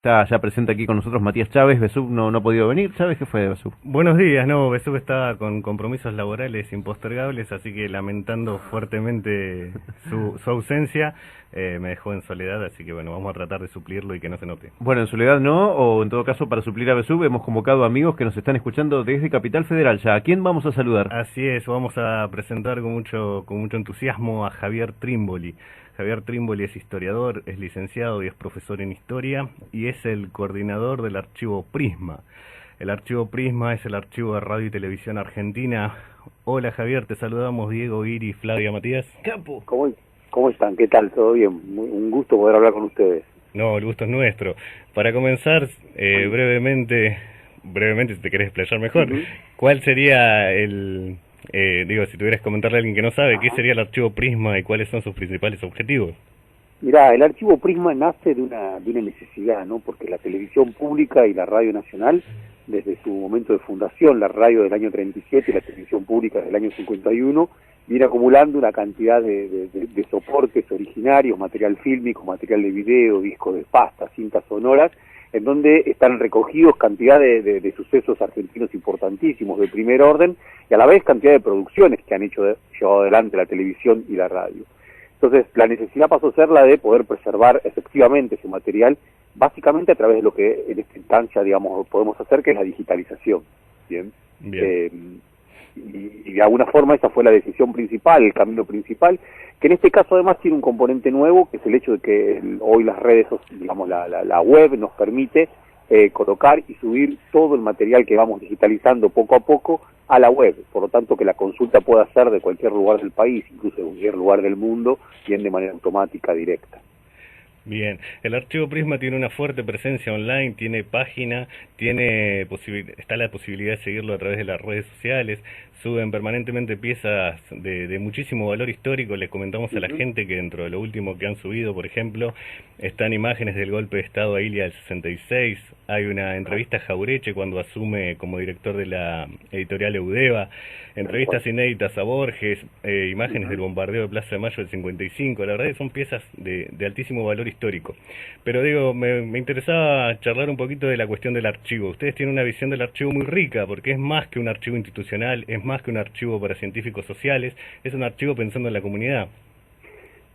Está ya presente aquí con nosotros Matías Chávez. Besú no ha podido venir. ¿Chávez qué fue de Besú? Buenos días, no, Besú está con compromisos laborales impostergables, así que lamentando fuertemente su ausencia, me dejó en soledad, así que bueno, vamos a tratar de suplirlo y que no se note. Bueno, en soledad no, o en todo caso para suplir a Besú hemos convocado amigos que nos están escuchando desde Capital Federal. Ya, ¿a quién vamos a saludar? Así es, vamos a presentar con mucho entusiasmo a Javier Trimboli. Javier Trimboli es historiador, es licenciado y es profesor en historia y es el coordinador del archivo Prisma. El archivo Prisma es el archivo de radio y televisión argentina. Hola Javier, te saludamos Diego, Iri, Flavia, Matías. Capo. ¿Cómo están? ¿Qué tal? ¿Todo bien? Un gusto poder hablar con ustedes. No, el gusto es nuestro. Para comenzar, brevemente, si te querés explayar mejor, ¿cuál sería si tuvieras que comentarle a alguien que no sabe, qué sería el archivo Prisma y cuáles son sus principales objetivos? Mirá, el archivo Prisma nace de una necesidad, ¿no? Porque la televisión pública y la radio nacional, desde su momento de fundación, la radio del año 37 y la televisión pública del año 51, viene acumulando una cantidad de soportes originarios, material fílmico, material de video, discos de pasta, cintas sonoras, en donde están recogidos cantidad de sucesos argentinos importantísimos de primer orden y a la vez cantidad de producciones que han llevado adelante la televisión y la radio. Entonces, la necesidad pasó a ser la de poder preservar efectivamente ese material, básicamente a través de lo que en esta instancia, digamos, podemos hacer, que es la digitalización. Bien. Y de alguna forma esa fue la decisión principal, el camino principal, que en este caso además tiene un componente nuevo, que es el hecho de que hoy las redes, digamos, la web nos permite colocar y subir todo el material que vamos digitalizando poco a poco a la web, por lo tanto que la consulta pueda ser de cualquier lugar del país, incluso de cualquier lugar del mundo, bien de manera automática, directa. Bien, el archivo Prisma tiene una fuerte presencia online, tiene página, está la posibilidad de seguirlo a través de las redes sociales, suben permanentemente piezas de muchísimo valor histórico. Le comentamos a la gente que dentro de lo último que han subido, por ejemplo, están imágenes del golpe de Estado a Ilia del 66, hay una entrevista a Jaureche cuando asume como director de la editorial Eudeva, entrevistas inéditas a Borges, imágenes del bombardeo de Plaza de Mayo del 55, la verdad que son piezas de altísimo valor histórico. Pero digo, me interesaba charlar un poquito de la cuestión del archivo. Ustedes tienen una visión del archivo muy rica, porque es más que un archivo institucional, es más que un archivo para científicos sociales, es un archivo pensando en la comunidad.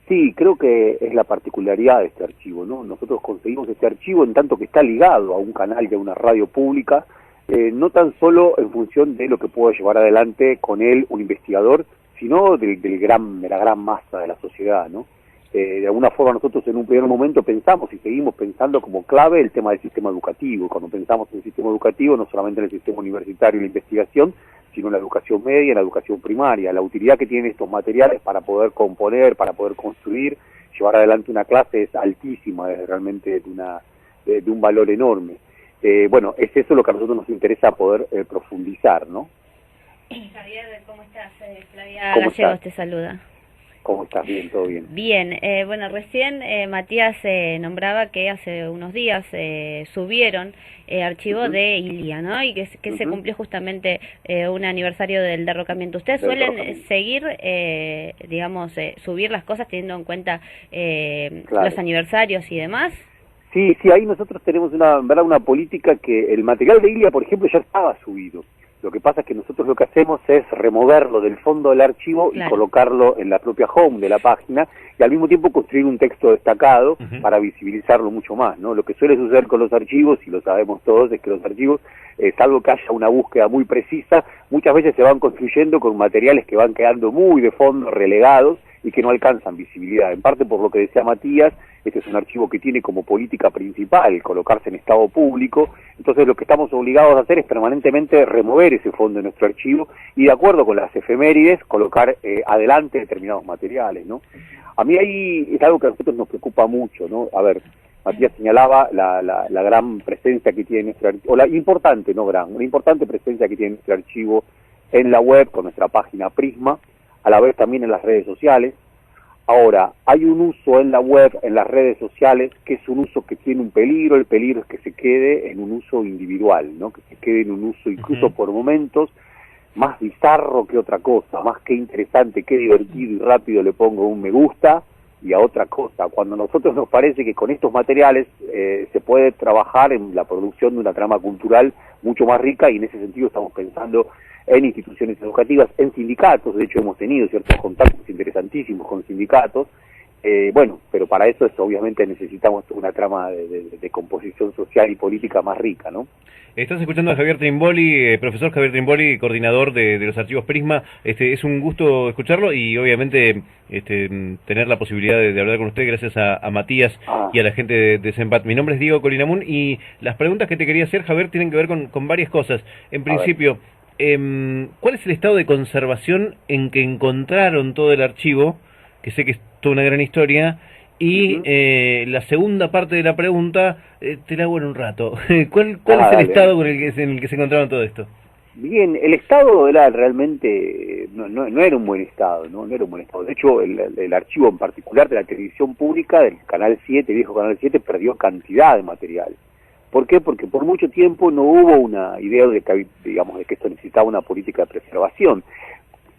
Sí, creo que es la particularidad de este archivo, ¿no? Nosotros conseguimos este archivo en tanto que está ligado a un canal y a una radio pública, no tan solo en función de lo que puede llevar adelante con él un investigador, sino de la gran masa de la sociedad, ¿no? De alguna forma nosotros en un primer momento pensamos y seguimos pensando como clave el tema del sistema educativo. Cuando pensamos en el sistema educativo, no solamente en el sistema universitario y la investigación, sino en la educación media y en la educación primaria. La utilidad que tienen estos materiales para poder componer, para poder construir, llevar adelante una clase es altísima, es realmente de un valor enorme. Bueno, es eso lo que a nosotros nos interesa poder profundizar, ¿no? Javier, ¿cómo estás? Flavia ¿Cómo Gallegos estás? te saluda. ¿Cómo estás? Bien, todo bien. Bien, bueno, recién Matías nombraba que hace unos días subieron archivo de Ilia, ¿no? Y que se cumplió justamente un aniversario del derrocamiento. ¿Ustedes suelen seguir, subir las cosas teniendo en cuenta los aniversarios y demás? Sí, ahí nosotros tenemos una política que el material de Ilia, por ejemplo, ya estaba subido. Lo que pasa es que nosotros lo que hacemos es removerlo del fondo del archivo y colocarlo en la propia home de la página y al mismo tiempo construir un texto destacado para visibilizarlo mucho más, ¿no? Lo que suele suceder con los archivos, y lo sabemos todos, es que los archivos, salvo que haya una búsqueda muy precisa, muchas veces se van construyendo con materiales que van quedando muy de fondo, relegados, y que no alcanzan visibilidad. En parte por lo que decía Matías, este es un archivo que tiene como política principal colocarse en estado público, entonces lo que estamos obligados a hacer es permanentemente remover ese fondo de nuestro archivo y de acuerdo con las efemérides colocar adelante determinados materiales, ¿no? A mí ahí es algo que a nosotros nos preocupa mucho, ¿no? A ver, Matías señalaba la gran presencia que tiene nuestro archivo, o la importante, no gran, una importante presencia que tiene nuestro archivo en la web con nuestra página Prisma, a la vez también en las redes sociales. Ahora, hay un uso en la web, en las redes sociales, que es un uso que tiene un peligro. El peligro es que se quede en un uso individual, ¿no? Que se quede en un uso incluso por momentos más bizarro que otra cosa, más que interesante, que divertido y rápido le pongo un me gusta, y a otra cosa, cuando a nosotros nos parece que con estos materiales se puede trabajar en la producción de una trama cultural mucho más rica, y en ese sentido estamos pensando en instituciones educativas, en sindicatos. De hecho hemos tenido ciertos contactos interesantísimos con sindicatos, bueno, pero para eso obviamente necesitamos una trama de composición social y política más rica, ¿no? Estás escuchando a Javier Trimboli, profesor Javier Trimboli, coordinador de los archivos Prisma. Es un gusto escucharlo y obviamente tener la posibilidad de hablar con usted gracias a Matías y a la gente de Sempat. Mi nombre es Diego Colinamun y las preguntas que te quería hacer, Javier, tienen que ver con varias cosas. En principio, ¿cuál es el estado de conservación en que encontraron todo el archivo? Que sé que es toda una gran historia. Y la segunda parte de la pregunta te la hago en un rato. ¿Cuál es el estado en el que se encontraban todo esto? Bien, el estado era realmente, no era un buen estado, no era un buen estado. De hecho, el archivo en particular de la televisión pública, del Canal 7, viejo Canal 7, perdió cantidad de material. ¿Por qué? Porque por mucho tiempo no hubo una idea de que, digamos, de que esto necesitaba una política de preservación.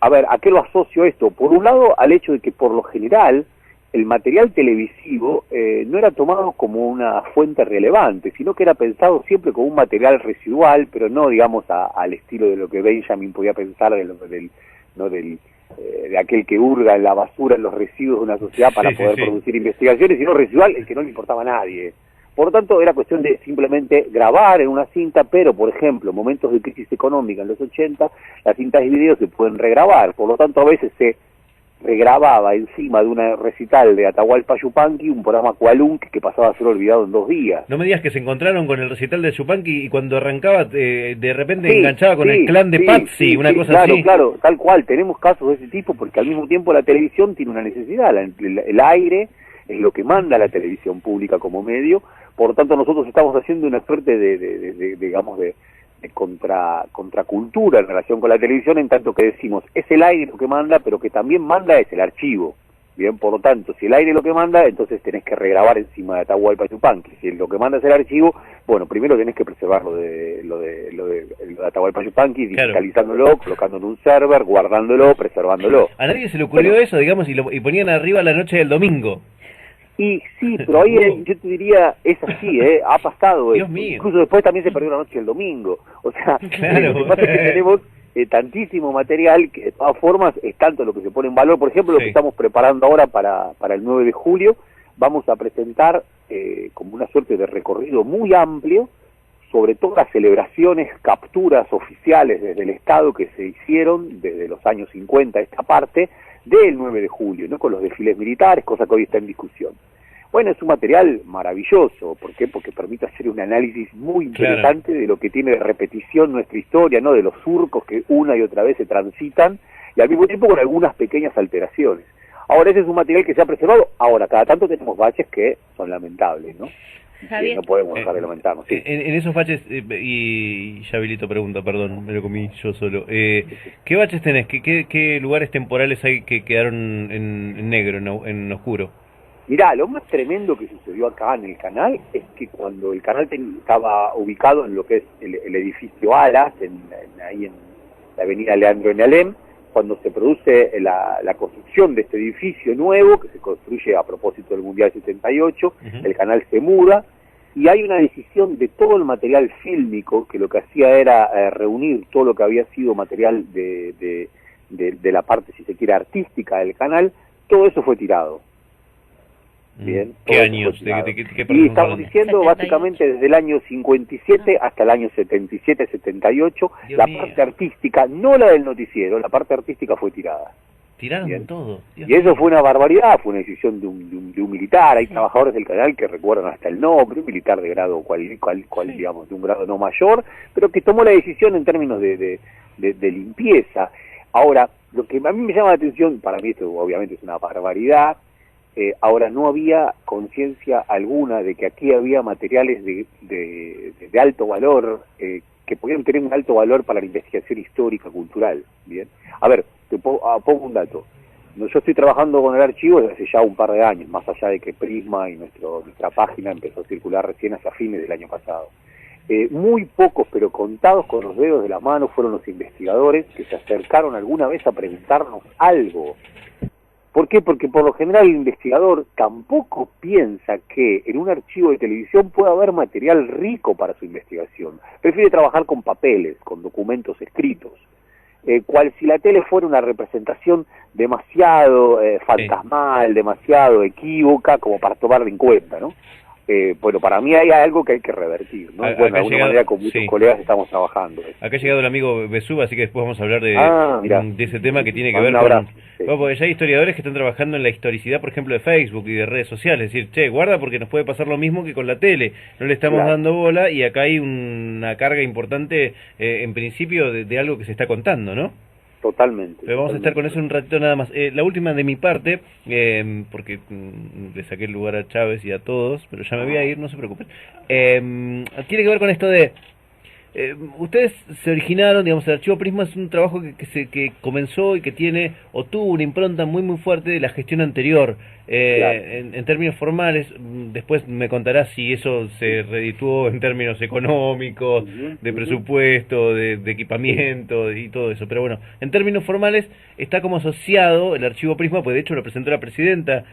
A ver, ¿a qué lo asocio esto? Por un lado, al hecho de que por lo general el material televisivo no era tomado como una fuente relevante, sino que era pensado siempre como un material residual, pero no, digamos, al estilo de lo que Benjamin podía pensar de aquel que hurga en la basura, en los residuos de una sociedad para poder producir investigaciones, sino residual, el que no le importaba a nadie. Por lo tanto, era cuestión de simplemente grabar en una cinta, pero, por ejemplo, en momentos de crisis económica en los 80, las cintas y videos se pueden regrabar. Por lo tanto, a veces se regrababa encima de una recital de Atahualpa Yupanqui un programa Cualunque que pasaba a ser olvidado en 2 días. No me digas que se encontraron con el recital de Yupanqui y cuando arrancaba de repente enganchaba con el clan de Patsy, una cosa así. Claro, tal cual. Tenemos casos de ese tipo porque al mismo tiempo la televisión tiene una necesidad. El aire es lo que manda la televisión pública como medio. Por lo tanto, nosotros estamos haciendo una suerte de contracultura en relación con la televisión, en tanto que decimos, es el aire lo que manda, pero que también manda es el archivo. Bien, por lo tanto, si el aire es lo que manda, entonces tenés que regrabar encima de Atahualpa Yupanqui. Si lo que manda es el archivo, bueno, primero tenés que preservar lo de Atahualpa Yupanqui, digitalizándolo, colocándolo en un server, guardándolo, preservándolo. A nadie se le ocurrió eso, digamos, y ponían arriba la noche del domingo. Y sí, pero ahí yo te diría, es así, ha pasado. Dios mío. Incluso después también se perdió la noche del domingo. O sea, claro. Lo que pasa es que tenemos tantísimo material que de todas formas es tanto lo que se pone en valor. Por ejemplo, lo que estamos preparando ahora para el 9 de julio, vamos a presentar como una suerte de recorrido muy amplio sobre todas las celebraciones, capturas oficiales desde el Estado que se hicieron desde los años 50 esta parte, del 9 de julio, ¿no? Con los desfiles militares, cosa que hoy está en discusión. Bueno, es un material maravilloso. ¿Por qué? Porque permite hacer un análisis muy interesante de lo que tiene de repetición nuestra historia, ¿no? De los surcos que una y otra vez se transitan, y al mismo tiempo con algunas pequeñas alteraciones. Ahora, ese es un material que se ha preservado. Ahora, cada tanto tenemos baches que son lamentables, ¿no? Javier, no podemos dejar de lamentarnos. Sí. En esos baches, y ya habilito pregunta, perdón, me lo comí yo solo. ¿Qué baches tenés? ¿Qué lugares temporales hay que quedaron en negro, en oscuro? Mirá, lo más tremendo que sucedió acá en el canal es que cuando el canal estaba ubicado en lo que es el edificio Alas, ahí en la avenida Leandro en Alem, cuando se produce la construcción de este edificio nuevo, que se construye a propósito del Mundial 78, el canal se muda, y hay una decisión de todo el material fílmico, que lo que hacía era reunir todo lo que había sido material de la parte, si se quiere, artística del canal. Todo eso fue tirado. Bien. ¿Qué años? Y estamos diciendo 78. Básicamente desde el año 57 hasta el año 77, 78, Dios la mío. Parte artística, no la del noticiero, la parte artística fue tirada. Tiraron bien. Todo. Dios y eso mío. Fue una barbaridad, fue una decisión de un militar. Hay trabajadores del canal que recuerdan hasta el nombre, un militar de grado digamos, de un grado no mayor, pero que tomó la decisión en términos de limpieza. Ahora, lo que a mí me llama la atención, para mí esto obviamente es una barbaridad. Ahora, no había conciencia alguna de que aquí había materiales de alto valor, que podían tener un alto valor para la investigación histórica, cultural. Bien. A ver, te pongo un dato. Yo estoy trabajando con el archivo desde hace ya un par de años, más allá de que Prisma y nuestra página empezó a circular recién hacia fines del año pasado. Muy pocos, pero contados con los dedos de la mano, fueron los investigadores que se acercaron alguna vez a preguntarnos algo. ¿Por qué? Porque por lo general el investigador tampoco piensa que en un archivo de televisión pueda haber material rico para su investigación. Prefiere trabajar con papeles, con documentos escritos. Cual si la tele fuera una representación demasiado fantasmal, demasiado equívoca, como para tomarla en cuenta, ¿no? Bueno, para mí hay algo que hay que revertir, ¿no? Bueno, de alguna manera con muchos colegas estamos trabajando. Acá ha llegado el amigo Besú, así que después vamos a hablar de ese tema que tiene que ver con... Sí. Bueno, porque ya hay historiadores que están trabajando en la historicidad, por ejemplo, de Facebook y de redes sociales. Es decir, che, guarda porque nos puede pasar lo mismo que con la tele. No le estamos dando bola y acá hay una carga importante, en principio, de algo que se está contando, ¿no? Totalmente. Pero vamos a estar con eso un ratito nada más. La última de mi parte, porque le saqué el lugar a Chávez y a todos, pero ya me voy a ir, no se preocupen. Tiene que ver con esto de... ustedes se originaron, digamos, el Archivo Prisma es un trabajo que comenzó y que tiene o tuvo una impronta muy fuerte de la gestión anterior, en términos formales. Después me contarás si eso se redituó en términos económicos, de presupuesto, de equipamiento y todo eso, pero bueno, en términos formales está como asociado el Archivo Prisma, pues de hecho lo presentó la presidenta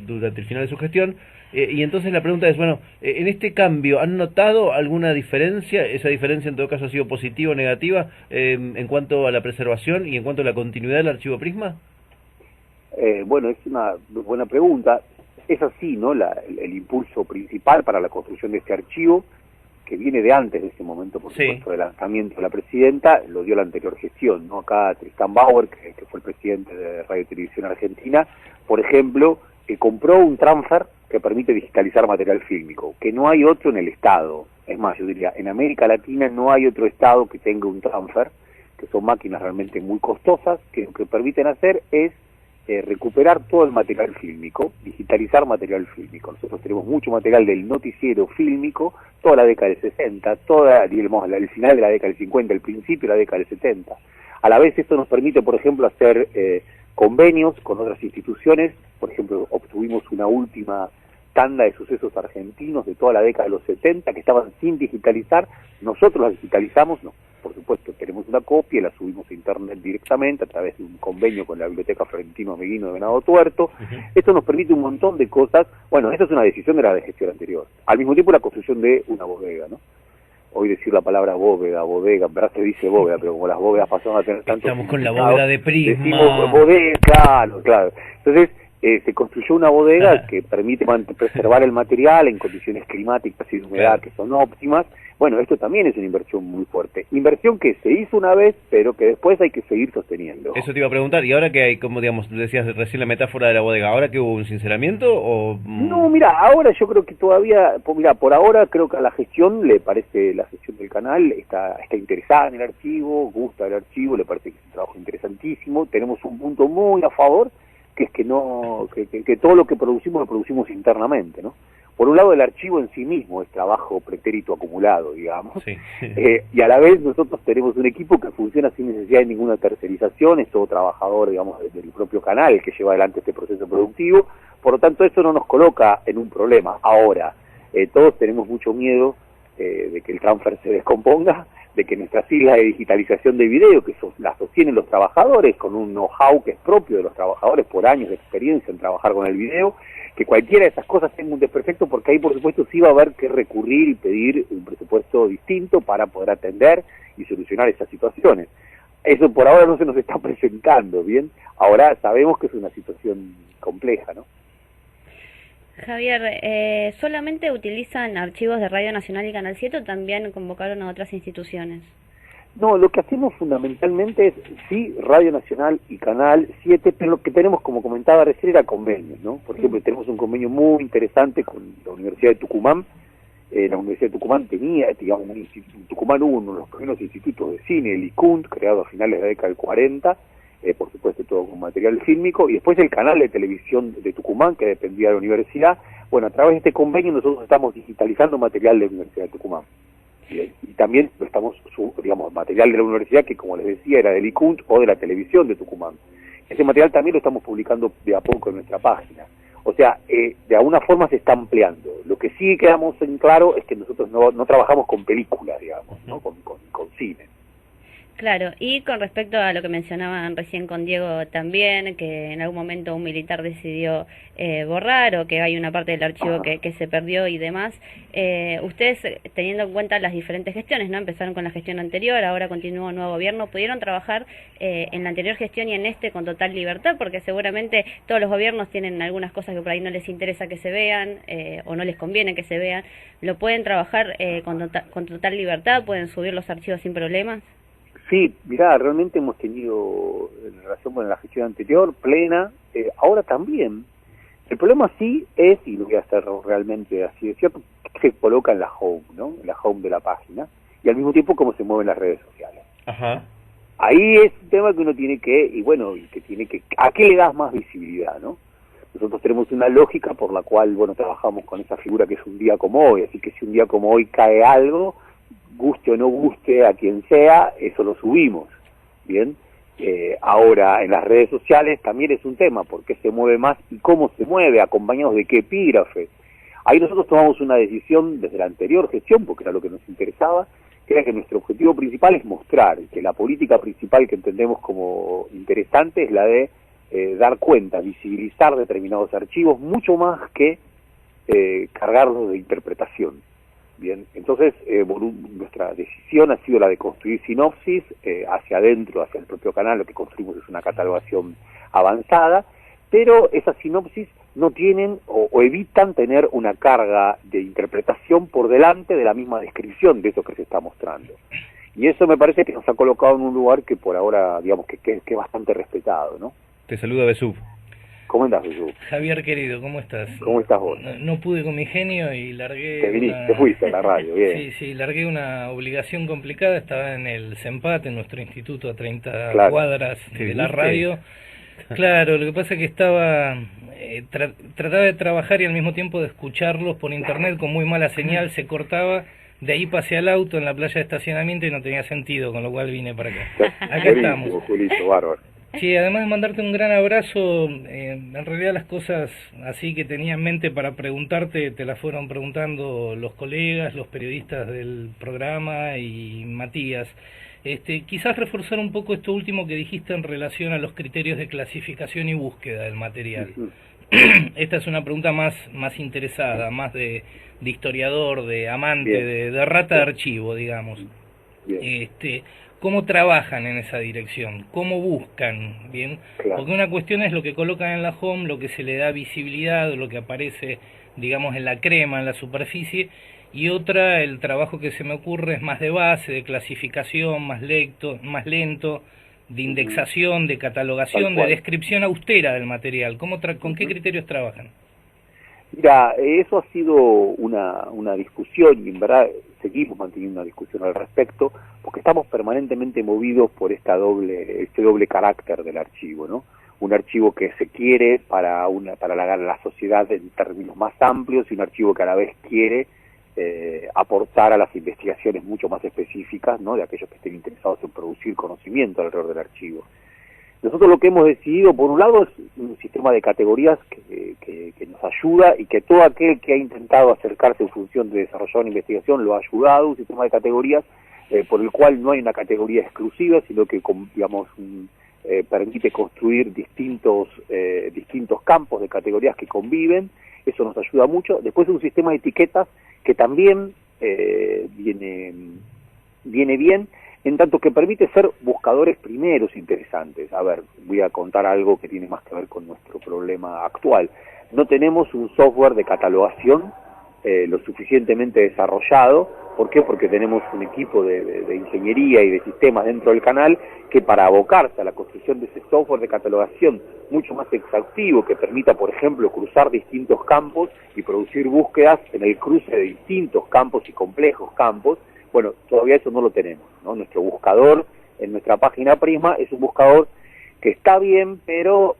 durante el final de su gestión. Y entonces la pregunta es, bueno, en este cambio, ¿han notado alguna diferencia? ¿Esa diferencia en todo caso ha sido positiva o negativa en cuanto a la preservación y en cuanto a la continuidad del Archivo Prisma? Bueno, es una buena pregunta. Es así, ¿no? El impulso principal para la construcción de este archivo, que viene de antes de ese momento, por supuesto, del lanzamiento de la presidenta, lo dio la anterior gestión, ¿no? Acá Tristán Bauer, que fue el presidente de Radio y Televisión Argentina, por ejemplo, compró un transfer que permite digitalizar material fílmico, que no hay otro en el Estado. Es más, yo diría, en América Latina no hay otro Estado que tenga un transfer, que son máquinas realmente muy costosas, que lo que permiten hacer es recuperar todo el material fílmico, digitalizar material fílmico. Nosotros tenemos mucho material del noticiero fílmico, toda la década del 60, digamos, el final de la década del 50, el principio de la década del 70. A la vez esto nos permite, por ejemplo, hacer convenios con otras instituciones. Por ejemplo, obtuvimos una última tanda de sucesos argentinos de toda la década de los 70 que estaban sin digitalizar. Nosotros las digitalizamos, no, por supuesto, tenemos una copia y la subimos a internet directamente a través de un convenio con la Biblioteca Florentino Meguino de Venado Tuerto. Esto nos permite un montón de cosas. Bueno, esta es una decisión de la gestión anterior. Al mismo tiempo la construcción de una bodega, ¿no? Hoy decir la palabra bodega, en verdad se dice bóveda, pero como las bóvedas pasaron a tener tanto... Estamos con la bóveda de Prisma. Decimos bodega, claro. Entonces, se construyó una bodega que permite preservar el material en condiciones climáticas y de humedad que son óptimas. Bueno, esto también es una inversión muy fuerte. Inversión que se hizo una vez, pero que después hay que seguir sosteniendo. Eso te iba a preguntar. ¿Y ahora que hay, como digamos, decías recién la metáfora de la bodega, ahora que hubo un sinceramiento o...? No, mira, ahora yo creo que todavía, por ahora creo que a la gestión le parece, la gestión del canal está interesada en el archivo, gusta el archivo, le parece que es un trabajo interesantísimo. Tenemos un punto muy a favor, que es que todo lo que producimos lo producimos internamente, ¿no? Por un lado, el archivo en sí mismo es trabajo pretérito acumulado, digamos, y a la vez nosotros tenemos un equipo que funciona sin necesidad de ninguna tercerización, es todo trabajador, digamos, del propio canal que lleva adelante este proceso productivo. Por lo tanto, eso no nos coloca en un problema. Ahora, todos tenemos mucho miedo de que el transfer se descomponga, de que nuestras islas de digitalización de video, que las sostienen los trabajadores, con un know-how que es propio de los trabajadores por años de experiencia en trabajar con el video, que cualquiera de esas cosas tenga un desperfecto, porque ahí por supuesto sí va a haber que recurrir y pedir un presupuesto distinto para poder atender y solucionar esas situaciones. Eso por ahora no se nos está presentando, ¿bien? Ahora sabemos que es una situación compleja, ¿no? Javier, ¿solamente utilizan archivos de Radio Nacional y Canal 7 o también convocaron a otras instituciones? No, lo que hacemos fundamentalmente es, sí, Radio Nacional y Canal 7, pero lo que tenemos, como comentaba recién, era convenios, ¿no? Por ejemplo, tenemos un convenio muy interesante con la Universidad de Tucumán. La Universidad de Tucumán tenía, digamos, en Tucumán hubo uno de los primeros institutos de cine, el ICUNT, creado a finales de la década del 40, por supuesto todo con material fílmico, y después el canal de televisión de Tucumán, que dependía de la universidad. Bueno, a través de este convenio nosotros estamos digitalizando material de la Universidad de Tucumán. Y también estamos, digamos, material de la universidad que, como les decía, era del ICUNT o de la televisión de Tucumán. Ese material también lo estamos publicando de a poco en nuestra página. O sea, de alguna forma se está ampliando. Lo que sí quedamos en claro es que nosotros no trabajamos con películas, digamos, ¿no? Con cine. Claro, y con respecto a lo que mencionaban recién con Diego también, que en algún momento un militar decidió borrar o que hay una parte del archivo que se perdió y demás, ustedes teniendo en cuenta las diferentes gestiones, ¿no? Empezaron con la gestión anterior, ahora continúa un nuevo gobierno, ¿pudieron trabajar en la anterior gestión y en este con total libertad? Porque seguramente todos los gobiernos tienen algunas cosas que por ahí no les interesa que se vean o no les conviene que se vean. ¿Lo pueden trabajar con total libertad? ¿Pueden subir los archivos sin problemas? Sí, mirá, realmente hemos tenido, en relación con la gestión anterior, plena, ahora también. El problema sí es, y lo voy a hacer realmente así de cierto, que se coloca en la home, ¿no? En la home de la página, y al mismo tiempo cómo se mueven las redes sociales. Ajá. Ahí es un tema que uno tiene que, y bueno, que tiene que, ¿a qué le das más visibilidad, no? Nosotros tenemos una lógica por la cual, bueno, trabajamos con esa figura que es un día como hoy, así que si un día como hoy cae algo, guste o no guste a quien sea, eso lo subimos, ¿bien? Ahora, en las redes sociales también es un tema, por qué se mueve más y cómo se mueve, acompañados de qué epígrafe. Ahí nosotros tomamos una decisión desde la anterior gestión, porque era lo que nos interesaba, que era que nuestro objetivo principal es mostrar que la política principal que entendemos como interesante es la de dar cuenta, visibilizar determinados archivos, mucho más que cargarlos de interpretación. Bien, entonces nuestra decisión ha sido la de construir sinopsis hacia adentro, hacia el propio canal. Lo que construimos es una catalogación avanzada, pero esas sinopsis no tienen o evitan tener una carga de interpretación por delante de la misma descripción de eso que se está mostrando. Y eso me parece que nos ha colocado en un lugar que por ahora, digamos, que es bastante respetado, ¿no? Te saluda Besú. ¿Cómo andás, Jesús? Javier querido, ¿cómo estás? ¿Cómo estás vos? No pude con mi genio y largué... Te fuiste a la radio, bien. Sí, largué una obligación complicada, estaba en el CEMPAT, en nuestro instituto a 30 Claro. cuadras de la radio. Claro, lo que pasa es que estaba... trataba de trabajar y al mismo tiempo de escucharlos por internet con muy mala señal, se cortaba. De ahí pasé al auto en la playa de estacionamiento y no tenía sentido, con lo cual vine para acá. Acá estamos. Julito, bárbaro. Sí, además de mandarte un gran abrazo, en realidad las cosas así que tenía en mente para preguntarte, te las fueron preguntando los colegas, los periodistas del programa y Matías. Quizás reforzar un poco esto último que dijiste en relación a los criterios de clasificación y búsqueda del material. Esta es una pregunta más interesada, más de historiador, de amante, de rata de archivo, digamos. Bien. ¿Cómo trabajan en esa dirección? ¿Cómo buscan? ¿Bien? Claro. Porque una cuestión es lo que colocan en la home, lo que se le da visibilidad, lo que aparece, digamos, en la crema, en la superficie, y otra, el trabajo que se me ocurre es más de base, de clasificación, más lento, de indexación, de catalogación, de descripción austera del material. ¿Con qué criterios trabajan? Mira, eso ha sido una discusión y en verdad seguimos manteniendo una discusión al respecto porque estamos permanentemente movidos por este doble carácter del archivo, ¿no? Un archivo que se quiere para la sociedad en términos más amplios y un archivo que a la vez quiere aportar a las investigaciones mucho más específicas, ¿no? De aquellos que estén interesados en producir conocimiento alrededor del archivo. Nosotros lo que hemos decidido, por un lado, es un sistema de categorías que nos ayuda y que todo aquel que ha intentado acercarse en función de desarrollar una investigación lo ha ayudado, un sistema de categorías por el cual no hay una categoría exclusiva, sino que, digamos, permite construir distintos campos de categorías que conviven. Eso nos ayuda mucho. Después un sistema de etiquetas que también viene bien, en tanto que permite ser buscadores primeros interesantes. A ver, voy a contar algo que tiene más que ver con nuestro problema actual. No tenemos un software de catalogación lo suficientemente desarrollado. ¿Por qué? Porque tenemos un equipo de ingeniería y de sistemas dentro del canal que para abocarse a la construcción de ese software de catalogación mucho más exhaustivo, que permita, por ejemplo, cruzar distintos campos y producir búsquedas en el cruce de distintos campos y complejos campos, bueno, todavía eso no lo tenemos, ¿no? Nuestro buscador en nuestra página Prisma es un buscador que está bien, pero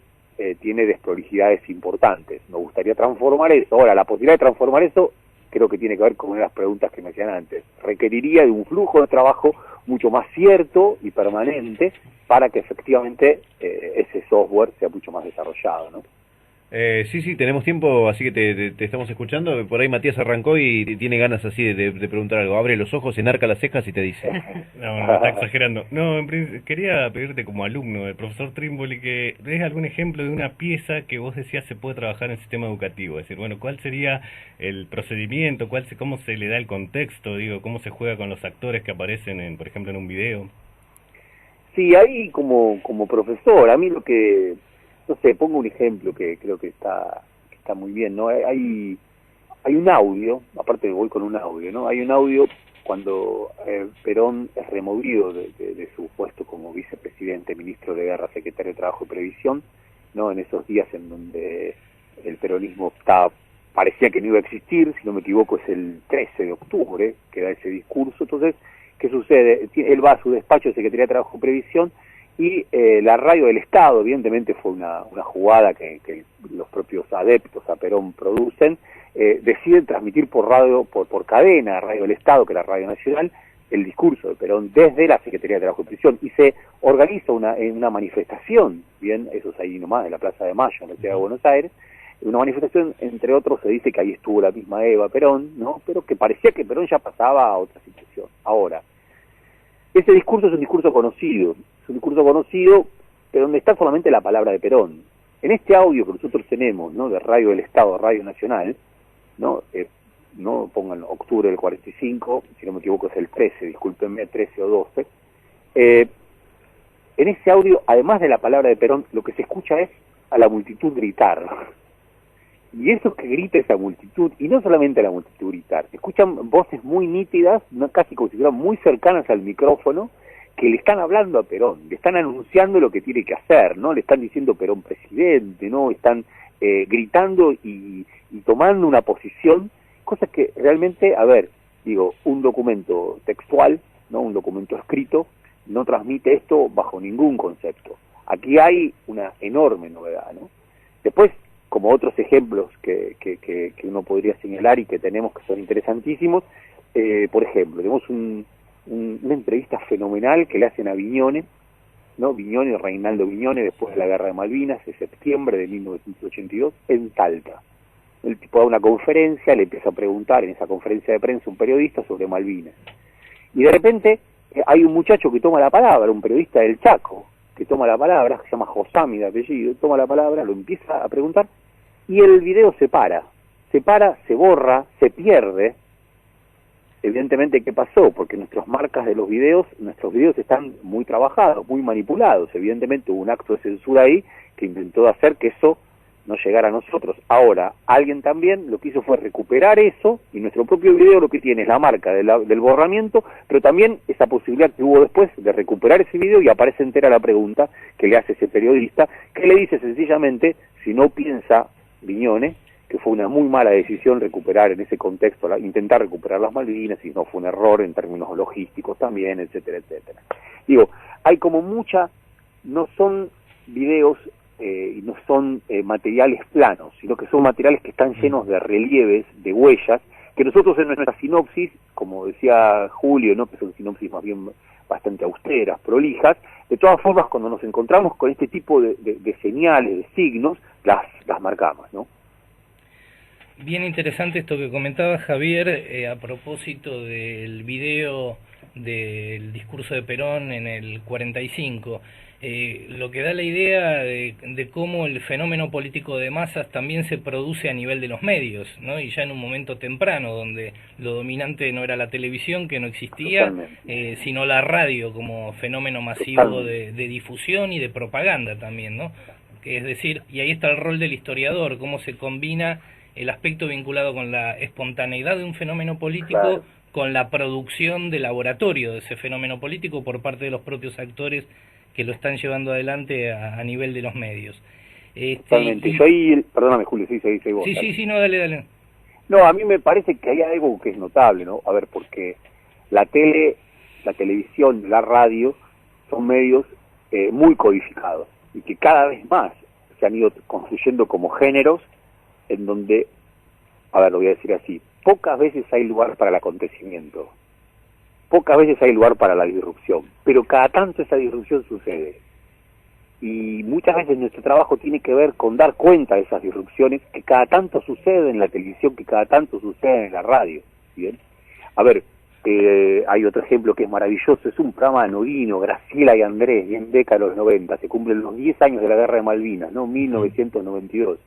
tiene desprolijidades importantes. Nos gustaría transformar eso. Ahora, la posibilidad de transformar eso creo que tiene que ver con una de las preguntas que me hacían antes. Requeriría de un flujo de trabajo mucho más cierto y permanente para que efectivamente ese software sea mucho más desarrollado, ¿no? Sí, tenemos tiempo, así que te estamos escuchando. Por ahí Matías arrancó y tiene ganas así de preguntar algo. Abre los ojos, enarca las cejas y te dice. No, está exagerando. No, quería pedirte como alumno del profesor Trimboli que des algún ejemplo de una pieza que vos decías se puede trabajar en el sistema educativo. Es decir, bueno, ¿cuál sería el procedimiento? ¿Cómo se le da el contexto? Digo, ¿cómo se juega con los actores que aparecen, por ejemplo, en un video? Sí, ahí como profesor, a mí lo que, no sé, pongo un ejemplo que creo que está muy bien, ¿no? Hay un audio, aparte voy con un audio, ¿no? Hay un audio cuando Perón es removido de su puesto como vicepresidente, ministro de Guerra, secretario de Trabajo y Previsión, ¿no? En esos días en donde el peronismo parecía que no iba a existir, si no me equivoco es el 13 de octubre que da ese discurso. Entonces, ¿qué sucede? Él va a su despacho de Secretaría de Trabajo y Previsión y la radio del Estado, evidentemente fue una jugada que los propios adeptos a Perón producen, deciden transmitir por radio, por cadena, Radio del Estado, que es la Radio Nacional, el discurso de Perón desde la Secretaría de Trabajo y Previsión, y se organiza una manifestación, bien, eso es ahí nomás, en la Plaza de Mayo, en la ciudad de Buenos Aires, una manifestación, entre otros, se dice que ahí estuvo la misma Eva Perón, ¿no? Pero que parecía que Perón ya pasaba a otra situación. Ahora, ese discurso es un discurso conocido, pero donde está solamente la palabra de Perón. En este audio que nosotros tenemos, ¿no? De Radio del Estado, Radio Nacional, ¿no? No pongan octubre del 45, si no me equivoco es el 13, discúlpenme, 13 o 12. En ese audio, además de la palabra de Perón, lo que se escucha es a la multitud gritar. Y eso que grita esa multitud, y no solamente a la multitud gritar, se escuchan voces muy nítidas, no, casi como si fueran muy cercanas al micrófono, que le están hablando a Perón, le están anunciando lo que tiene que hacer, ¿no? Le están diciendo Perón presidente, ¿no? Están gritando y tomando una posición, cosa que realmente, a ver, digo, un documento textual, ¿no? Un documento escrito, no transmite esto bajo ningún concepto. Aquí hay una enorme novedad, ¿no? Después, como otros ejemplos que uno podría señalar y que tenemos que son interesantísimos, por ejemplo, tenemos una entrevista fenomenal que le hacen a Viñone, ¿no? Viñone, Reinaldo Viñone, después de la Guerra de Malvinas, de septiembre de 1982, en Salta. El tipo da una conferencia, le empieza a preguntar en esa conferencia de prensa un periodista sobre Malvinas. Y de repente hay un muchacho que toma la palabra, un periodista del Chaco, que toma la palabra, se llama Josami de apellido, toma la palabra, lo empieza a preguntar, y el video se para, se borra, se pierde. Evidentemente, ¿qué pasó? Porque nuestras marcas de nuestros videos están muy trabajados, muy manipulados. Evidentemente hubo un acto de censura ahí que intentó hacer que eso no llegara a nosotros. Ahora, alguien también lo que hizo fue recuperar eso, y nuestro propio video lo que tiene es la marca del borramiento, pero también esa posibilidad que hubo después de recuperar ese video, y aparece entera la pregunta que le hace ese periodista, que le dice sencillamente, si no piensa Viñone, que fue una muy mala decisión recuperar en ese contexto, intentar recuperar las Malvinas, y no fue un error en términos logísticos también, etcétera, etcétera. Digo, hay como no son videos y no son materiales planos, sino que son materiales que están llenos de relieves, de huellas, que nosotros en nuestra sinopsis, como decía Julio, ¿no? Que son sinopsis más bien bastante austeras, prolijas, de todas formas cuando nos encontramos con este tipo de señales, de signos, las marcamos, ¿no? Bien interesante esto que comentaba Javier a propósito del video del discurso de Perón en el 45. Lo que da la idea de cómo el fenómeno político de masas también se produce a nivel de los medios, ¿no? Y ya en un momento temprano, donde lo dominante no era la televisión, que no existía, sino la radio como fenómeno masivo de difusión y de propaganda también, ¿no? Es decir, y ahí está el rol del historiador, cómo se combina el aspecto vinculado con la espontaneidad de un fenómeno político, con la producción de laboratorio de ese fenómeno político por parte de los propios actores que lo están llevando adelante a nivel de los medios. Totalmente. Yo ahí, perdóname Julio, sí, vos. Sí, no, dale. No, a mí me parece que hay algo que es notable, ¿no? A ver, porque la televisión, la radio, son medios muy codificados, y que cada vez más se han ido construyendo como géneros en donde, a ver, lo voy a decir así, pocas veces hay lugar para el acontecimiento, pocas veces hay lugar para la disrupción, pero cada tanto esa disrupción sucede. y muchas veces nuestro trabajo tiene que ver con dar cuenta de esas disrupciones que cada tanto suceden en la televisión, que cada tanto suceden en la radio. ¿Bien? A ver, hay otro ejemplo que es maravilloso, es un programa anodino, Graciela y Andrés, bien década de los 90, se cumplen los 10 años de la Guerra de Malvinas, ¿no? 1992.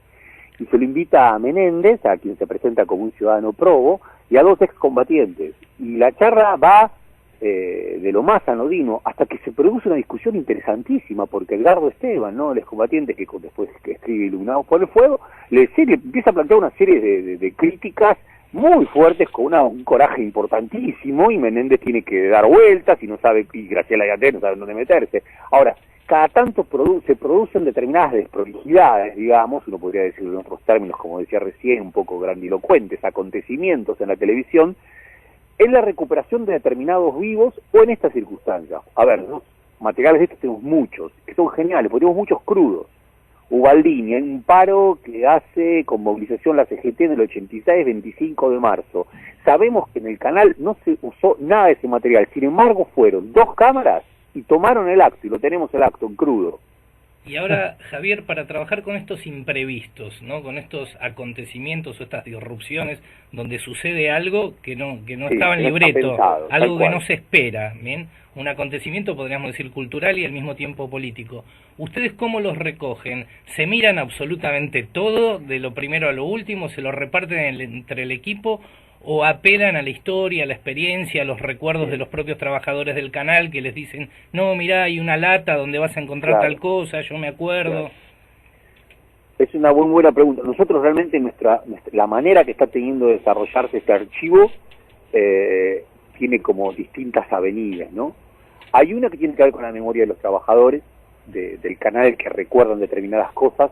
Y se lo invita a Menéndez, a quien se presenta como un ciudadano probo, y a 2 excombatientes. Y la charla va de lo más anodino hasta que se produce una discusión interesantísima, porque Edgardo Esteban, ¿no? El excombatiente que después que escribe Iluminados por el Fuego, le empieza a plantear una serie de críticas muy fuertes con un coraje importantísimo, y Menéndez tiene que dar vueltas y no sabe, y Graciela y Andrés no saben dónde meterse. Ahora, cada tanto se producen determinadas desprolijidades, digamos, uno podría decirlo en otros términos, como decía recién, un poco grandilocuentes, acontecimientos en la televisión, en la recuperación de determinados vivos o en estas circunstancias. A ver, ¿no? Materiales de estos tenemos muchos, que son geniales, porque tenemos muchos crudos. Ubaldini, hay un paro que hace con movilización la CGT en el 86, 25 de marzo. Sabemos que en el canal no se usó nada de ese material, sin embargo fueron 2 cámaras y tomaron el acto, y lo tenemos el acto en crudo. Y ahora, Javier, para trabajar con estos imprevistos, ¿no? Con estos acontecimientos o estas disrupciones donde sucede algo que no Sí, estaba en libreto, pensado, algo que no se espera, ¿bien? Un acontecimiento, podríamos decir, cultural y al mismo tiempo político. ¿Ustedes cómo los recogen? ¿Se miran absolutamente todo, de lo primero a lo último, se lo reparten entre el equipo, o apelan a la historia, a la experiencia, a los recuerdos de los propios trabajadores del canal que les dicen, no, mirá, hay una lata donde vas a encontrar tal cosa, yo me acuerdo? Claro. Es una muy buena pregunta. Nosotros realmente la manera que está teniendo de desarrollarse este archivo tiene como distintas avenidas, ¿no? Hay una que tiene que ver con la memoria de los trabajadores del canal que recuerdan determinadas cosas,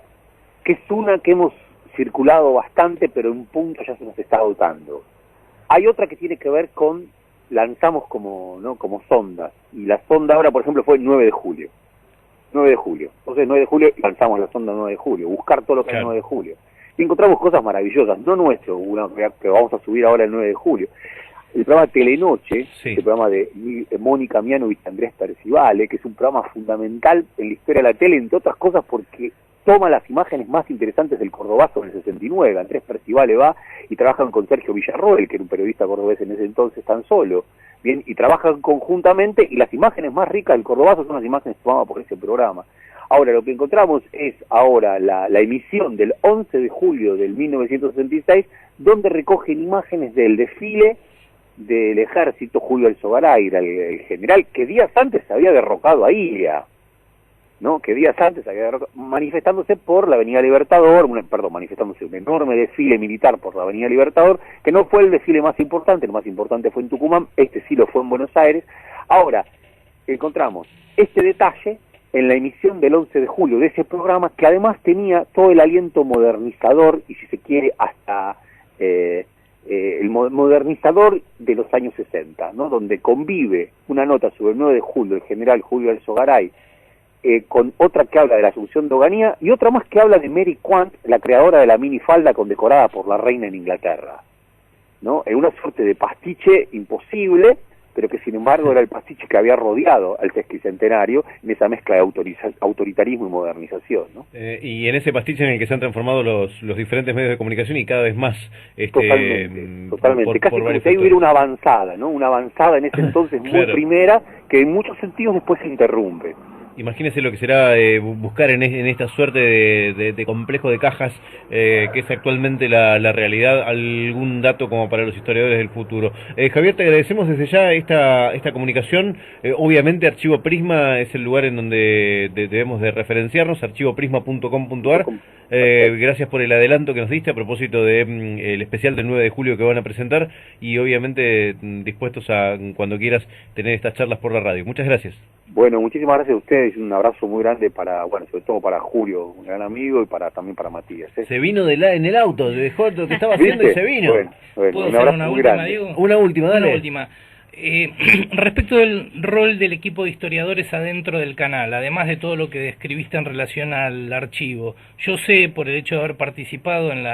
que es una que hemos circulado bastante, pero en un punto ya se nos está agotando. Hay otra que tiene que ver con, lanzamos como sondas, y la sonda ahora, por ejemplo, fue el 9 de julio. 9 de julio. Entonces, 9 de julio, lanzamos la sonda 9 de julio, buscar todo lo que hay el 9 de julio. Y encontramos cosas maravillosas, no nuestro, una que vamos a subir ahora el 9 de julio. El programa Telenoche, el programa de Mónica Mianovich y Andrés Percivale, que es un programa fundamental en la historia de la tele, entre otras cosas porque toma las imágenes más interesantes del Cordobazo en el 69. Andrés Percivale va y trabajan con Sergio Villarroel, que era un periodista cordobés en ese entonces tan solo, bien, y trabajan conjuntamente, y las imágenes más ricas del Cordobazo son las imágenes tomadas por ese programa. Ahora, lo que encontramos es ahora la emisión del 11 de julio del 1966, donde recogen imágenes del desfile del ejército. Julio Alzogaray era el general que días antes se había derrocado a Ilia, ¿no? Que días antes había derrocado, manifestándose por la Avenida Libertador, manifestándose un enorme desfile militar por la Avenida Libertador, que no fue el desfile más importante, el más importante fue en Tucumán, este sí lo fue en Buenos Aires. Ahora, encontramos este detalle en la emisión del 11 de julio de ese programa, que además tenía todo el aliento modernizador, y si se quiere hasta el modernizador de los años 60, ¿no? Donde convive una nota sobre el 9 de julio del general Julio Alzogaray con otra que habla de la Asunción de Oganía, y otra más que habla de Mary Quant, la creadora de la minifalda condecorada por la reina en Inglaterra, ¿no? En una suerte de pastiche imposible, pero que sin embargo era el pastiche que había rodeado al sesquicentenario en esa mezcla de autoritarismo y modernización, ¿no? Y en ese pastiche en el que se han transformado los diferentes medios de comunicación, y cada vez más... Totalmente. Casi como si ahí hubiera una avanzada, ¿no? Una avanzada en ese entonces muy primera, que en muchos sentidos después se interrumpe. Imagínese lo que será buscar en esta suerte de complejo de cajas que es actualmente la realidad, algún dato como para los historiadores del futuro. Javier, te agradecemos desde ya esta comunicación. Obviamente Archivo Prisma es el lugar en donde debemos de referenciarnos, archivoprisma.com.ar. Gracias por el adelanto que nos diste a propósito de el especial del 9 de julio que van a presentar, y obviamente dispuestos a, cuando quieras, tener estas charlas por la radio. Muchas gracias. Bueno, muchísimas gracias a ustedes, un abrazo muy grande sobre todo para Julio, un gran amigo, y también para Matías. Se vino en el auto, dejó lo que estaba haciendo y se vino. Bueno, un abrazo muy grande. Diego? Una última, dale. Una última. Respecto del rol del equipo de historiadores adentro del canal, además de todo lo que describiste en relación al archivo, yo sé, por el hecho de haber participado en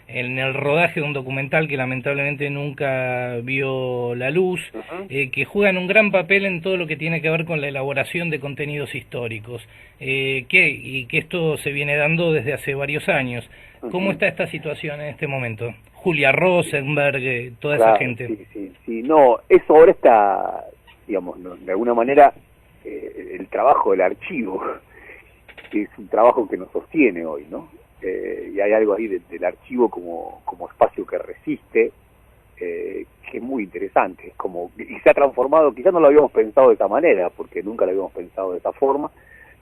en el rodaje de un documental que lamentablemente nunca vio la luz, que juegan un gran papel en todo lo que tiene que ver con la elaboración de contenidos históricos, y que esto se viene dando desde hace varios años. ¿Cómo está esta situación en este momento? Julia Rosenberg, toda esa gente. Sí, no, eso ahora está, digamos, ¿no? De alguna manera, el trabajo del archivo es un trabajo que nos sostiene hoy, ¿no? Y hay algo ahí del archivo como espacio que resiste, que es muy interesante, y se ha transformado, quizás no lo habíamos pensado de esa manera, porque nunca lo habíamos pensado de esa forma,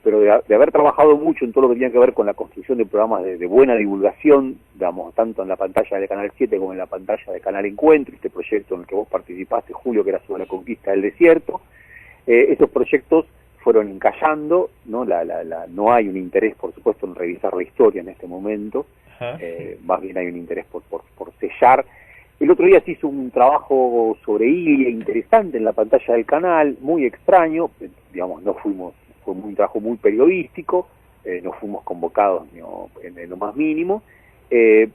pero de haber trabajado mucho en todo lo que tiene que ver con la construcción de programas de buena divulgación, digamos, tanto en la pantalla de Canal 7 como en la pantalla de Canal Encuentro, este proyecto en el que vos participaste, Julio, que era sobre la conquista del desierto, esos proyectos fueron encallando, ¿no? No hay un interés, por supuesto, en revisar la historia en este momento, más bien hay un interés por sellar. El otro día se hizo un trabajo sobre Ilia interesante en la pantalla del canal, muy extraño, digamos, fue un trabajo muy periodístico, no fuimos convocados en lo más mínimo,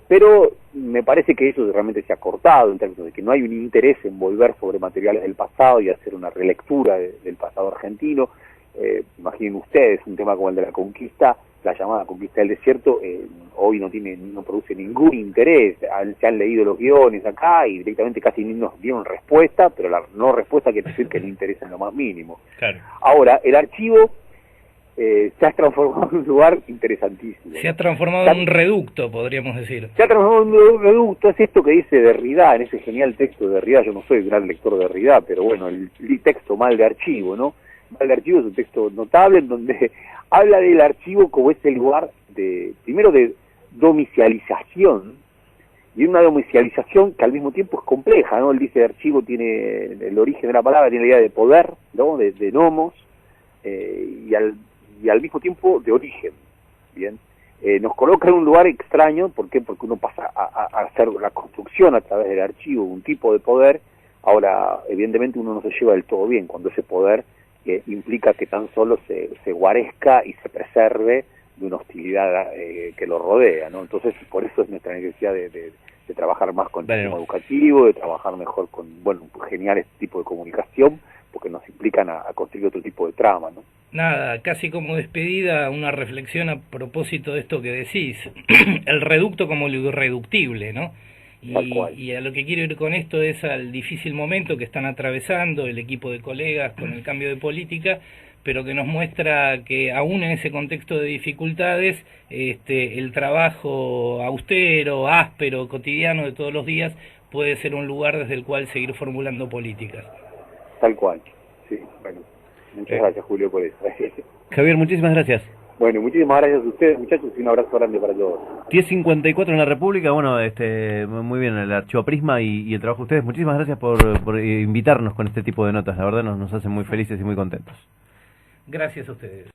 pero me parece que eso realmente se ha cortado en términos de que no hay un interés en volver sobre materiales del pasado y hacer una relectura del pasado argentino. Imaginen ustedes, un tema como el de la conquista, la llamada conquista del desierto, hoy no produce ningún interés. Se han leído los guiones acá y directamente casi ni nos dieron respuesta, pero la no respuesta quiere decir que no interesa en lo más mínimo. Claro. Ahora, el archivo se ha transformado en un lugar interesantísimo. Se ha transformado en un reducto, podríamos decir. Se ha transformado en un reducto, es esto que dice Derrida, en ese genial texto de Derrida. Yo no soy un gran lector de Derrida, pero bueno, el texto Mal de Archivo, ¿no? Mal de Archivo es un texto notable en donde habla del archivo como ese lugar primero de domicialización, y una domicialización que al mismo tiempo es compleja, ¿no? Él dice archivo tiene, el origen de la palabra tiene la idea de poder, ¿no? De nomos, y al mismo tiempo de origen, ¿bien? Nos coloca en un lugar extraño. ¿Por qué? Porque uno pasa a hacer la construcción a través del archivo, un tipo de poder. Ahora, evidentemente uno no se lleva del todo bien cuando ese poder implica que tan solo se guarezca y se preserve de una hostilidad que lo rodea, ¿no? Entonces, por eso es nuestra necesidad de trabajar más con el sistema educativo, de trabajar mejor con, genial este tipo de comunicación, porque nos implican a construir otro tipo de trama, ¿no? Nada, casi como despedida, una reflexión a propósito de esto que decís, el reducto como lo irreductible, ¿no? Y a lo que quiero ir con esto es al difícil momento que están atravesando el equipo de colegas con el cambio de política, pero que nos muestra que aún en ese contexto de dificultades, el trabajo austero, áspero, cotidiano de todos los días puede ser un lugar desde el cual seguir formulando políticas. Tal cual, sí, bueno, muchas gracias, Julio, por eso. Javier, muchísimas gracias. Bueno, muchísimas gracias a ustedes, muchachos, y un abrazo grande para todos. 10:54 en la República. Bueno, muy bien el Archivo Prisma y el trabajo de ustedes. Muchísimas gracias por invitarnos con este tipo de notas. La verdad nos hacen muy felices y muy contentos. Gracias a ustedes.